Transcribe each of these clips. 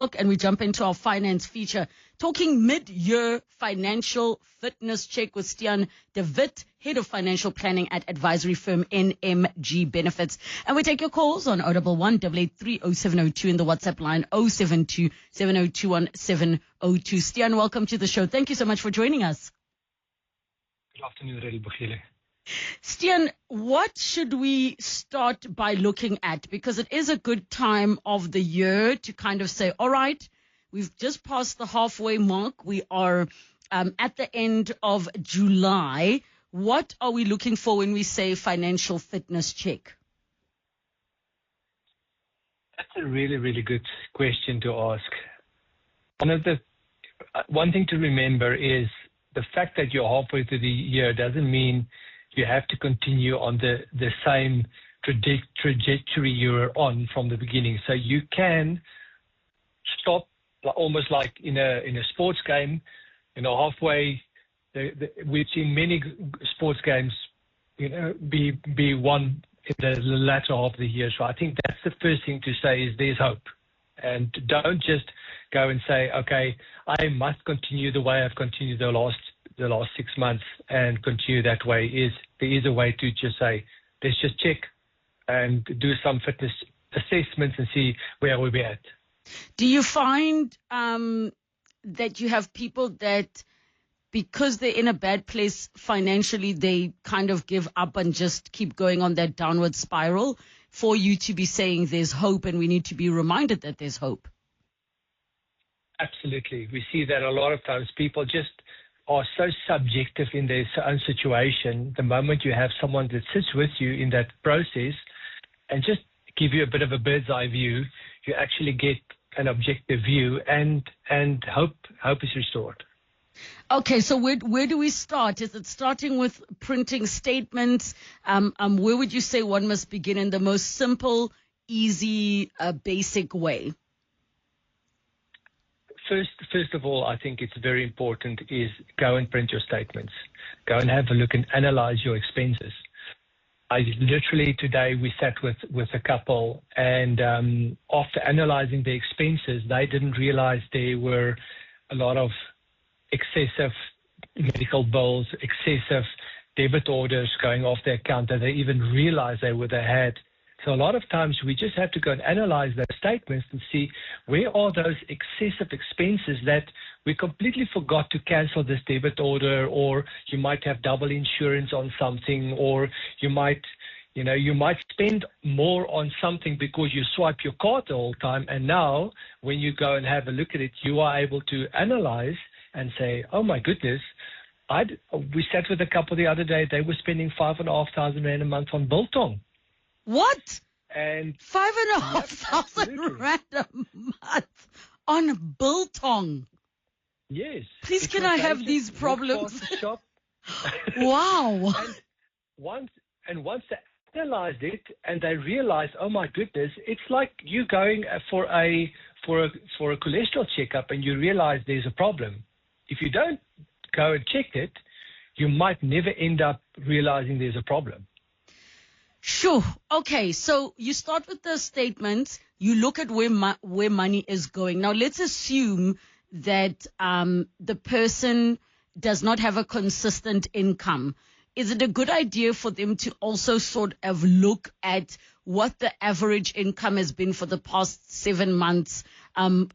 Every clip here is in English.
Look, and we jump into our finance feature, talking mid-year financial fitness check with Stian de Witt, Head of Financial Planning at advisory firm NMG Benefits. And we take your calls on 011 883 0702 in the WhatsApp line 072 7021 702. Stian, welcome to the show. Thank you so much for joining us. Good afternoon, Relebogile. Stian, what should we start by looking at? Because it is a good time of the year to kind of say, all right, we've just passed the halfway mark. We are at the end of July. What are we looking for when we say financial fitness check? That's a really, really good question to ask. One thing to remember is the fact that you're halfway through the year doesn't mean you have to continue on the same trajectory you were on from the beginning. So you can stop almost like in a sports game, halfway. We've seen many sports games, be won in the latter half of the year. So I think that's the first thing to say is there's hope. And don't just go and say, okay, I must continue the way I've continued the last 6 months and continue that way. There is a way to just say, let's just check and do some fitness assessments and see where we'll be at. Do you find that you have people that, because they're in a bad place financially, they kind of give up and just keep going on that downward spiral, for you to be saying there's hope and we need to be reminded that there's hope? Absolutely. We see that a lot of times people just are so subjective in their own situation. The moment you have someone that sits with you in that process and just give you a bit of a bird's eye view, you actually get an objective view and hope is restored. Okay, so where do we start? Is it starting with printing statements? Where would you say one must begin in the most simple, easy, basic way? First of all, I think it's very important is go and print your statements. Go and have a look and analyze your expenses. Literally today we sat with a couple, and after analyzing the expenses, they didn't realize there were a lot of excessive medical bills, excessive debit orders going off their account that they even realized they had. So a lot of times we just have to go and analyze those statements and see where are those excessive expenses that we completely forgot to cancel this debit order, or you might have double insurance on something, or you might spend more on something because you swipe your card the whole time. And now when you go and have a look at it, you are able to analyze and say, oh my goodness, we sat with a couple the other day, they were spending 5,500 Rand a month on biltong. What? And 5,500 Rand a month on biltong? Yes. Please, can I have these problems? Wow. And once they analyzed it and they realized, oh my goodness, it's like you going for a cholesterol checkup and you realize there's a problem. If you don't go and check it, you might never end up realizing there's a problem. Sure. Okay. So you start with the statements. You look at where money is going. Now, let's assume that the person does not have a consistent income. Is it a good idea for them to also sort of look at what the average income has been for the past 7 months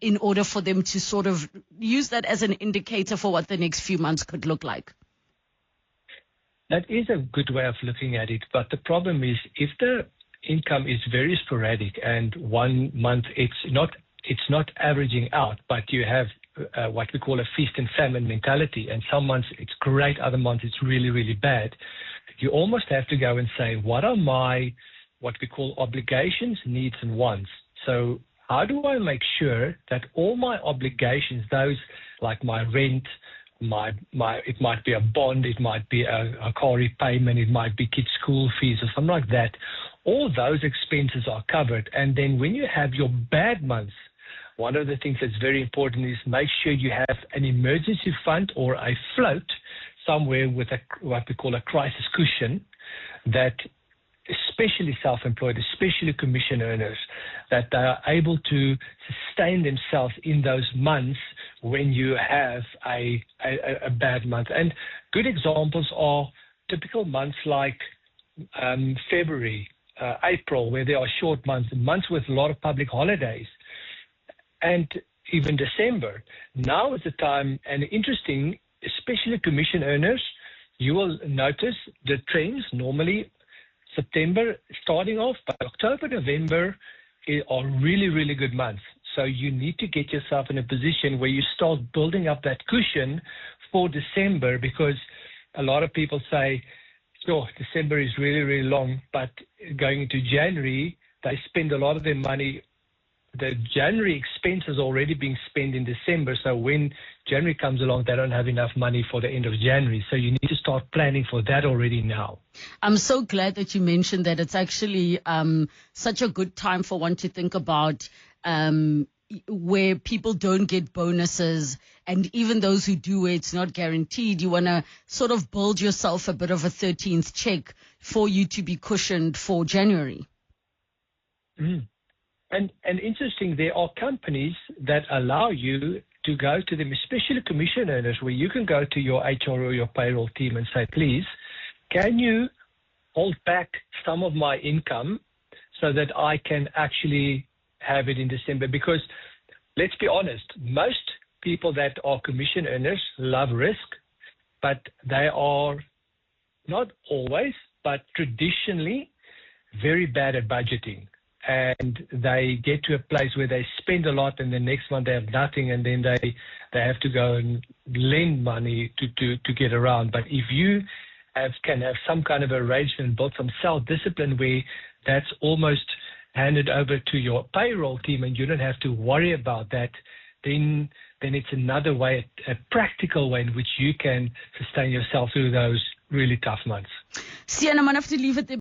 in order for them to sort of use that as an indicator for what the next few months could look like? That is a good way of looking at it, but the problem is if the income is very sporadic and 1 month it's not averaging out, but you have what we call a feast and famine mentality, and some months it's great, other months it's really, really bad, you almost have to go and say, what are my what we call obligations, needs, and wants? So how do I make sure that all my obligations, those like my rent, it might be a bond, it might be a car repayment, it might be kids' school fees or something like that. All those expenses are covered. And then when you have your bad months, one of the things that's very important is make sure you have an emergency fund or a float somewhere with what we call a crisis cushion, that especially self-employed, especially commission earners, that they are able to sustain themselves in those months when you have a bad month. And good examples are typical months like February, April, where there are short months with a lot of public holidays, and even December. Now is the time, and interesting, especially commission earners, you will notice the trends normally September starting off, but October, November are really, really good months. So you need to get yourself in a position where you start building up that cushion for December, because a lot of people say, sure, December is really, really long, but going into January, they spend a lot of their money. The January expenses already being spent in December. So when January comes along, they don't have enough money for the end of January. So you need to start planning for that already now. I'm so glad that you mentioned that. It's actually such a good time for one to think about where people don't get bonuses, and even those who do, where it's not guaranteed. You want to sort of build yourself a bit of a 13th check for you to be cushioned for January. Mm. And interesting, there are companies that allow you to go to them, especially commission earners, where you can go to your HR or your payroll team and say, please, can you hold back some of my income so that I can actually have it in December? Because let's be honest, most people that are commission earners love risk, but they are not always, but traditionally very bad at budgeting. And they get to a place where they spend a lot, and the next month they have nothing, and then they have to go and lend money to get around. But if you can have some kind of arrangement, build some self-discipline where that's almost handed over to your payroll team and you don't have to worry about that, then it's another way, a practical way in which you can sustain yourself through those really tough months. Stian, I'm going to have to leave it there.